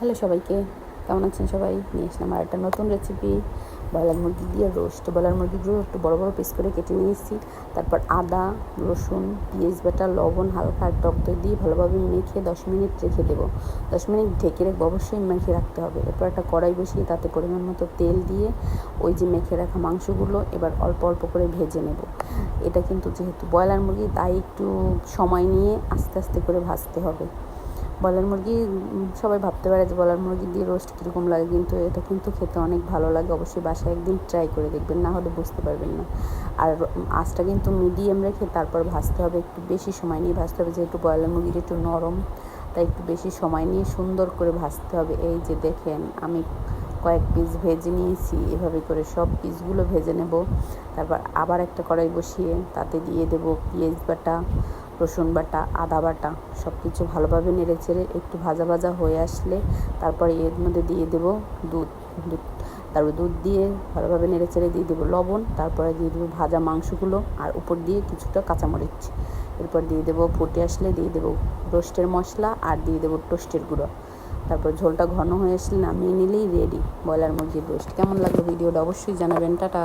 Hello সবাইকে, কেমন আছেন সবাই? নিয়ে আসলাম আর একটা নতুন রেসিপি, ব্রয়লার মুরগি দিয়ে রোস্ট। ব্রয়লার মুরগিগুলো একটু বড় বড় পিস করে কেটে নিয়েছি। তারপর আদা, রসুন, পেঁয়াজ বাটা, লবণ, হালকা আর টক দই দিয়ে ভালোভাবে মেখে 10 মিনিট রেখে দেবো। 10 মিনিট ঢেকে রাখবো, অবশ্যই মেখে রাখতে হবে। এরপর একটা কড়াই বসিয়ে তাতে পরিমাণ মতো তেল দিয়ে ওই যে মেখে রাখা মাংসগুলো এবার অল্প অল্প করে ভেজে নেব। এটা কিন্তু যেহেতু ব্রয়লার মুরগি, তাই একটু সময় নিয়ে আস্তে আস্তে করে ভাজতে হবে। ব্রয়লার মুরগি সবাই ভাবতে পারে যে ব্রয়লার মুরগি দিয়ে রোস্ট কীরকম লাগে, কিন্তু এটা কিন্তু খেতে অনেক ভালো লাগে। অবশ্যই বাসায় একদিন ট্রাই করে দেখবেন, না হলে বুঝতে পারবেন না। আর আঁচটা কিন্তু মিডিয়াম রেখে তারপর ভাজতে হবে, একটু বেশি সময় নিয়ে ভাজতে হবে, যেহেতু ব্রয়লার মুরগিটা একটু নরম, তাই একটু বেশি সময় নিয়ে সুন্দর করে ভাজতে হবে। এই যে দেখেন, আমি কয়েক পিস ভেজে নিয়েছি, এভাবে করে সব পিসগুলো ভেজে নেব। তারপর আবার একটা কড়াই বসিয়ে তাতে দিয়ে দেব পেঁয়াজ বাটা, রসুন বাটা, আদা বাটা, সব কিছু ভালোভাবে নেড়ে চেড়ে একটু ভাজা ভাজা হয়ে আসলে তারপরে এর মধ্যে দিয়ে দেব দুধ। তারপর দুধ দিয়ে ভালোভাবে নেড়ে চেড়ে দিয়ে দেবো লবণ। তারপরে দিয়ে দেবো ভাজা মাংসগুলো আর উপর দিয়ে কিছুটা কাঁচামরিচ। এরপর দিয়ে দেবো ফুটে আসলে দিয়ে দেবো রোস্টের মশলা আর দিয়ে দেবো টোস্টের গুঁড়ো। তারপর ঝোলটা ঘন হয়ে আসলে নামিয়ে নিলেই রেডি ব্রয়লার মুরগির রোস্ট। কেমন লাগলো ভিডিওটা অবশ্যই জানাবেন। টাটা।